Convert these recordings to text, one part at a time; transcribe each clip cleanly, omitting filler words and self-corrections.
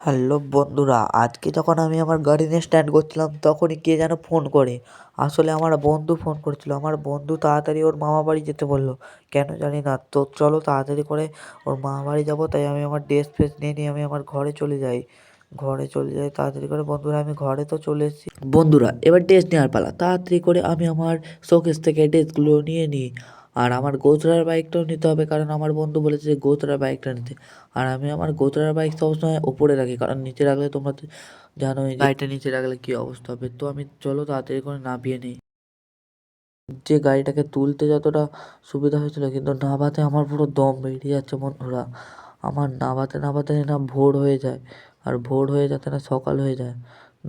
Hello বন্ধুরা, আজকে যখন আমি আমার গাড়ি নিয়ে স্ট্যান্ড করছিলাম তখনই কে যেন ফোন করে। আসলে আমার বন্ধু ফোন করেছিল। আমার বন্ধু তাড়াতাড়ি ওর মামা বাড়ি যেতে বললো, কেন জানি না। তো চলো তাড়াতাড়ি করে ওর মামা বাড়ি যাবো। তাই আমি আমার ড্রেস ফ্রেস নিয়ে আমি আমার ঘরে চলে যাই। তাড়াতাড়ি করে। বন্ধুরা, আমি ঘরে তো চলে এসেছি। বন্ধুরা, এবার ড্রেস নেওয়ার পালা। তাড়াতাড়ি করে আমি আমার শোকেস থেকে ড্রেসগুলো নিয়ে নিই। আর আমার গোচরার বাইকটাও নিতে হবে, কারণ আমার বন্ধু বলেছে যে গোচরার বাইকটা নিতে। আর আমি আমার গোচরার বাইক সবসময় ওপরে রাখি, কারণ নিচে রাখলে তোমরা তো জানোই গাড়িটা নিচে রাখলে কী অবস্থা হবে। তো আমি চলো তাড়াতাড়ি করে নামিয়ে নিই। যে গাড়িটাকে তুলতে যতটা সুবিধা হয়েছিল, কিন্তু নামাতে আমার পুরো দম বেরিয়ে যাচ্ছে বন্ধুরা। আমার নামাতে নামাতে না ভোর হয়ে যায়, আর ভোর হয়ে যাতে না সকাল হয়ে যায়।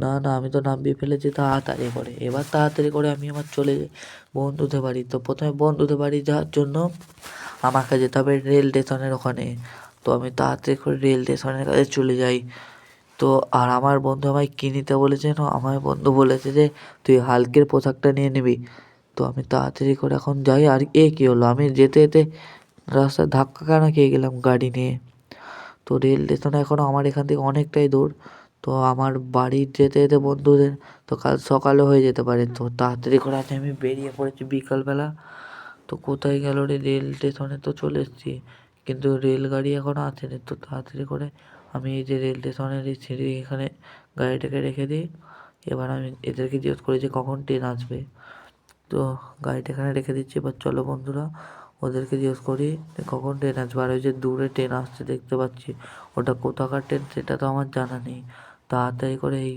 না না, আমি তো নামিয়ে ফেলেছি তাড়াতাড়ি করে। এবার তাড়াতাড়ি করে আমি আমার চলে যাই বন্ধুদের বাড়ি। তো প্রথমে বন্ধুদের বাড়ি যাওয়ার জন্য আমাকে যেতে হবে রেল স্টেশনের ওখানে। তো আমি তাড়াতাড়ি করে রেল স্টেশনের কাছে চলে যাই। তো আর আমার বন্ধু আমায় কী নিতে বলেছে না, আমার বন্ধু বলেছে যে তুই হালকের পোশাকটা নিয়ে নিবি। তো আমি তাড়াতাড়ি করে এখন যাই। আর কী হলো, আমি যেতে যেতে রাস্তায় ধাক্কা কেন খেয়ে গেলাম গাড়ি নিয়ে। তো রেল স্টেশন এখনও আমার এখান থেকে অনেকটাই দূর। তো আমার বাড়ি যেতে যেতে বন্ধুদের তো কাল সকালে হয়ে যেতে পারে। তো তাড়াতাড়ি করে আজ আমি বেরিয়ে পড়েছি বিকালবেলা। তো কোথায় গেল রে, রেল স্টেশনে তো চলে এসেছি, কিন্তু রেলগাড়ি এখনও আসেনি। তো তাড়াতাড়ি করে আমি এই যে রেল স্টেশনের এই সিঁড়ি এখানে গাড়িটাকে রেখে দিই। এবার আমি এদেরকে জিজ্ঞেস করি যে কখন ট্রেন আসবে। তো গাড়িটা এখানে রেখে দিচ্ছি। এবার চলো বন্ধুরা, ওদেরকে জিজ্ঞেস করি যে কখন ট্রেন আসবে। আর ওই যে দূরে ট্রেন আসছে দেখতে পাচ্ছি, ওটা কোথাকার ট্রেন সেটা তো আমার জানা নেই। তাড়াতাড়ি করে এই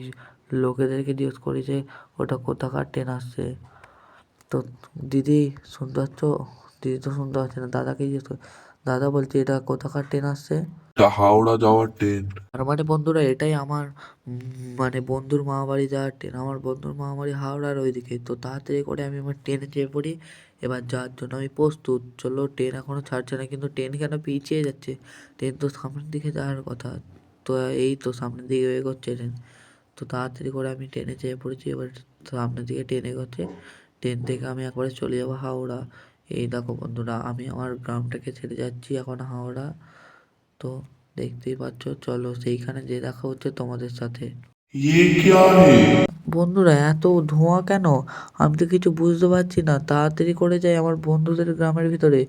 লোকেদেরকে জিজ্ঞেস করি যে ওটা কোথাকার ট্রেন আসছে। তো দিদি শুনতে পাচ্ছ? দিদি তো শুনতে পাচ্ছে না। দাদাকে জিজ্ঞেস করি, দাদা বলছি এটা কোথাকার ট্রেন আসছে? এটা হাওড়া যাওয়ার ট্রেন। তার মানে বন্ধুরা এটাই আমার মানে বন্ধুর মামাবাড়ি যাওয়ার ট্রেন। আমার বন্ধুর মামাবাড়ি হাওড়ার ওইদিকে। তো তাড়াতাড়ি করে আমি আমার ট্রেনে চেপে পড়ি। এবার যাওয়ার জন্য আমি প্রস্তুত। চলো, ট্রেন এখনও ছাড়ছে না, কিন্তু ট্রেন কেন পিছিয়ে যাচ্ছে? ট্রেন তো সামনের দিকে যাওয়ার কথা। তো এই তো সামনের দিকে এগোচ্ছে ট্রেন। তো তাড়াতাড়ি করে আমি ট্রেনে চেপে পড়েছি। এবার সামনের দিকে ট্রেন এগোচ্ছে। ট্রেন থেকে আমি একবারে চলে যাবো হাওড়া। এই দেখো বন্ধুরা, আমি আমার গ্রামটাকে ছেড়ে যাচ্ছি এখন হাওড়া। তো দেখতেই পাচ্ছ, চলো সেইখানে যে দেখা হচ্ছে তোমাদের সাথে। ये क्या है? বন্ধুরা, এত ধোঁয়া কেন? আমি তো কিছু বুঝতে পারছি না। তাড়াতাড়ি করে যাই আমার বন্ধুদের গ্রামের ভিতরে,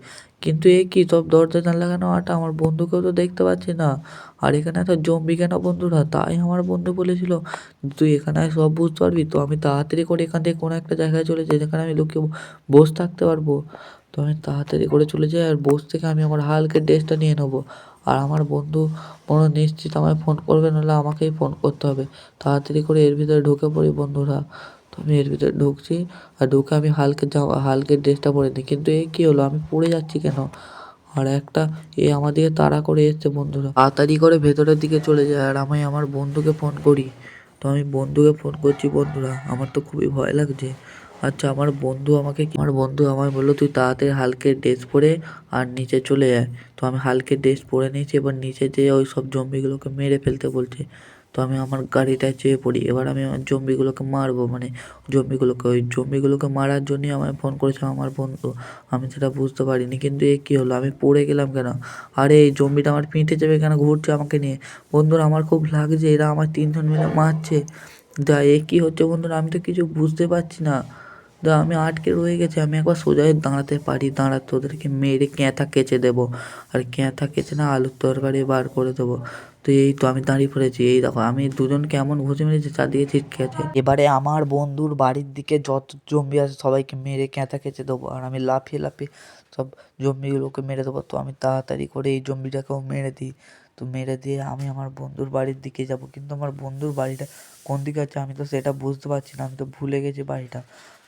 কিন্তু এ কি সব দরজা জানলা কেন আটা? আমার বন্ধুকেও তো দেখতে পাচ্ছি না। আর এখানে এত জম্বি কেন বন্ধুরা? তাই আমার বন্ধু বলেছিল তুই এখানে আয়, সব বুঝতে পারবি। তো আমি তাড়াতাড়ি করে এখান থেকে কোনো একটা জায়গায় চলে যাই যেখানে আমি লুকিয়ে বসে থাকতে পারবো। তো আমি তাড়াতাড়ি করে চলে যাই, আর বস থেকে আমি আমার হালকের ড্রেসটা নিয়ে নেবো। আর আমার বন্ধু মনে নিশ্চিত আমায় ফোন করবে, নাহলে আমাকেই ফোন করতে হবে। তাড়াতাড়ি করে এর ভিতরে ঢুকে পড়ি বন্ধুরা। তো আমি এর ভিতরে ঢুকছি, আর ঢুকে আমি হালকের ড্রেসটা পরে নিই। কিন্তু এ কী হলো, আমি পড়ে যাচ্ছি কেন? আর একটা আমার দিকে তাড়া করে এসছে বন্ধুরা। তাড়াতাড়ি করে ভেতরের দিকে চলে যায়, আর আমি আমার বন্ধুকে ফোন করি। তো আমি বন্ধুকে ফোন করছি বন্ধুরা, আমার তো খুবই ভয় লাগছে। আচ্ছা, আমার বন্ধু আমায় বললো তুই তাড়াতাড়ি হালকের ড্রেস পরে আর নিচে চলে যায়। তো আমি হালকের ড্রেস পরে নিয়েছি। এবার নিচে যেয়ে ওই সব জম্বিগুলোকে মেরে ফেলতে বলছে। তো আমি আমার গাড়িটায় চেয়ে পড়ি। এবার আমি আমার জম্বিগুলোকে মারবো, মানে ওই জম্বিগুলোকে মারার জন্যই আমায় ফোন করেছে আমার বন্ধু। আমি সেটা বুঝতে পারিনি, কিন্তু এ কী হলো, আমি পড়ে গেলাম কেন? আরে এই জম্বিটা আমার পিঠে চেপে কেন ঘুরছে আমাকে নিয়ে? বন্ধুরা, আমার খুব লাগছে, এরা আমার তিনজন মিলে মারছে। এ কী হচ্ছে বন্ধুরা? আমি তো কিছু বুঝতে পারছি না। আমি আটকে রয়ে গেছি। আমি একবার সোজা হয়ে দাঁড়াতে পারি, দাঁড়াতে ওদেরকে মেরে ক্যাঁথা কেচে দেবো। আর ক্যাঁথা কেচে না আলুর তরকারি বার করে দেবো। তো এই তো আমি দাঁড়িয়ে পড়েছি। এই দেখো আমি দুজনকে এমন ঘুষি মেরেছি চারদিকে ছিটকে আছে। এবারে আমার বন্ধুর বাড়ির দিকে যত জম্বি আছে সবাইকে মেরে ক্যাঁথা কেচে দেবো। আর আমি লাফিয়ে লাফিয়ে সব জম্বিগুলোকে মেরে দেবো। তো আমি তাড়াতাড়ি করে এই জম্বিটাকেও মেরে দিই। তো মেরে দিয়ে আমি আমার বন্ধুর বাড়ির দিকে যাব, কিন্তু আমার বন্ধুর বাড়িটা কোন দিকে আছে আমি তো সেটা বুঝতে পারছি না। আমি তো ভুলে গেছি বাড়িটা।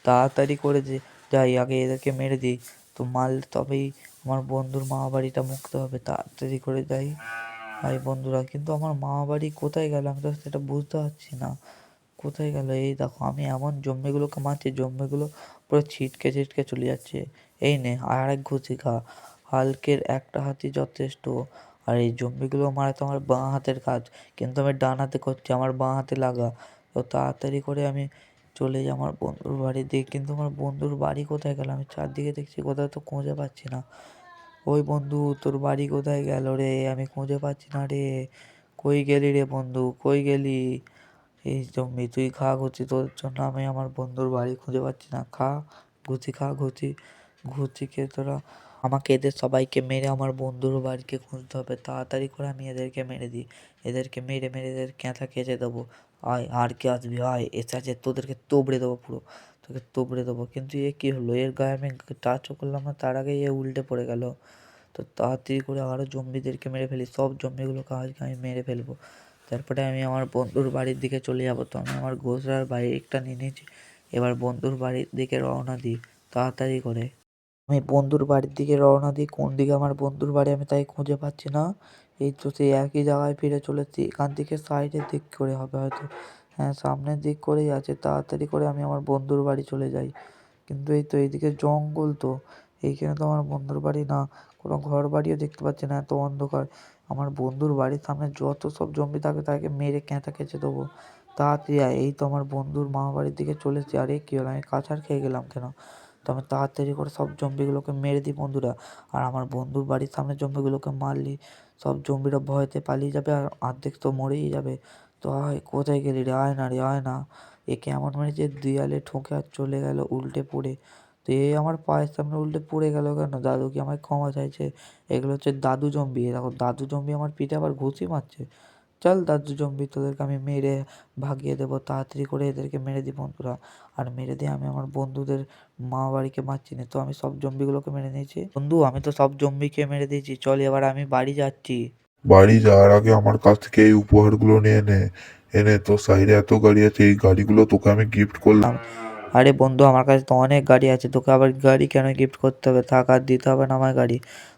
তাড়াতাড়ি করে যে যাই, আগে এদেরকে মেরে দিই। তো মারলে তবেই আমার বন্ধুর মামা বাড়িটা মুক্ত হবে। তাড়াতাড়ি করে যাই ভাই বন্ধুরা, কিন্তু আমার মামা বাড়ি কোথায় গেল আমি তো সেটা বুঝতে পারছি না। কোথায় গেল? এই দেখো আমি এমন জম্বিগুলোকে মারছি, জম্বিগুলো পুরো ছিটকে ছিটকে চলে যাচ্ছে। এই নে আর এক ঘুষি খা। হালকের একটা হাতই যথেষ্ট। আর এই জম্বিগুলো মারা তো আমার বাঁ হাতের কাজ, কিন্তু আমি ডান হাতে করছি, আমার বাঁ হাতে লাগা। তো তাড়াতাড়ি করে আমি চলে যাই আমার বন্ধুর বাড়ির দিকে, কিন্তু আমার বন্ধুর বাড়ি কোথায় গেল? আমি চারদিকে দেখছি, কোথাও তো খুঁজে পাচ্ছি না। ওই বন্ধু, তোর বাড়ি কোথায় গেল রে? আমি খুঁজে পাচ্ছি না রে। কই গেলি রে বন্ধু, কই গেলি? এই জম্বি তুই খা ঘুচি, তোর জন্য আমি আমার বন্ধুর বাড়ি খুঁজে পাচ্ছি না। খা ঘুচি, খা ঘুচি, ঘুচি খেয়ে তোরা। আমাকে এদের সবাইকে মেরে আমার বন্ধুর বাড়িকে খুঁজতে হবে। তাড়াতাড়ি করে আমি এদেরকে মেরে দিই। এদেরকে মেরে মেরে এদের ক্যাঁথা কেচে দেবো। আয়, আর কে আসবি, আয় এসে আছে, তোদেরকে তোবড়ে দেবো পুরো, তোকে তোবড়ে দেবো। কিন্তু এ কী হলো, এর গায়ে আমি টাচও করলাম না, তার আগেই এ উল্টে পড়ে গেল। তো তাড়াতাড়ি করে আরও জম্বিদেরকে মেরে ফেলি, সব জম্বিগুলোকে আজকে আমি মেরে ফেলবো। তারপরে আমি আমার বন্ধুর বাড়ির দিকে চলে যাবো। তো আমি আমার ঘোষরার বাইকটা নিয়ে নিয়েছি, এবার বন্ধুর বাড়ির দিকে রওনা দিই তাড়াতাড়ি করে। আমি বন্ধুর বাড়ির দিকে রওনা দিই, কোন দিকে আমার বন্ধুর বাড়ি আমি তাই খুঁজে পাচ্ছি না। এই তো সেই একই জায়গায় ফিরে চলেছি, এখান থেকে সাইডের দিক করে হবে হয়তো। হ্যাঁ, সামনের দিক করেই আছে। তাড়াতাড়ি করে আমি আমার বন্ধুর বাড়ি চলে যাই। কিন্তু এই তো এইদিকে জঙ্গল, তো এইখানে তো আমার বন্ধুর বাড়ি না, কোনো ঘর বাড়িও দেখতে পাচ্ছি না, এত অন্ধকার। আমার বন্ধুর বাড়ির সামনে যত সব জম্বি থাকে তাকে মেরে ক্যাঁথা কেচে দেবো। তাড়াতাড়ি আয়, এই তো আমার বন্ধুর মামা বাড়ির দিকে চলেছি। আরে কী হলো, আমি কাছাড় খেয়ে গেলাম কেন? তো আমি তাড়াতাড়ি করে সব জম্বিগুলোকে মেরে দিই বন্ধুরা। আর আমার বন্ধুর বাড়ির সামনে জম্বিগুলোকে মারলি সব জম্বিরা ভয়েতে পালিয়ে যাবে, আর অর্ধেক তো মরেই যাবে। তো আয়, কোথায় গেলি রে? আয় না রে, আয় না। একে এমন মেরেছে দেয়ালে ঠুকে আর চলে গেল উল্টে পড়ে। তো এ আমার পায়ের সামনে উল্টে পড়ে গেল কেন? দাদু কি আমায় ক্ষমা চাইছে? এগুলো হচ্ছে দাদু জম্বি। দেখো দাদু জম্বি আমার পিঠে আবার ঘুষি মারছে। চল দাদু জম্বি, তোদেরকে আমি মেরে ভাগিয়ে দেবো। তাড়াতাড়ি করে এদেরকে মেরে দিই বন্ধুরা। আর মেরে দিয়ে আমি আমার বন্ধুদের মামা বাড়িকে মারছি না। তো আমি সব জম্বিগুলোকে মেরে নিয়েছি। বন্ধু, আমি তো সব জম্বিকে মেরে দিয়েছি, চল এবার আমি বাড়ি যাচ্ছি। বাড়ি যাওয়ার আগে আমার কাছ থেকে এই উপহারগুলো নিয়ে নে। এনে তোর সাইডে এত গাড়ি আছে, এই গাড়িগুলো তোকে আমি গিফট করলাম। আরে বন্ধু, আমার কাছে তো অনেক গাড়ি আছে, তোকে আবার গাড়ি কেন গিফট করতে হবে? থাক, আর দিতে হবে না আমার গাড়ি।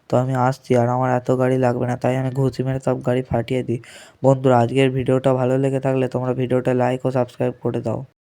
তো আমি আসছি, আর আমার এত গাড়ি লাগবে না, তাই আমি ঘুষি মেরে সব গাড়ি ফাটিয়ে দিই। বন্ধুরা, আজকের ভিডিওটা ভালো লেগে থাকলে তোমরা ভিডিওটা লাইক ও সাবস্ক্রাইব করে দাও।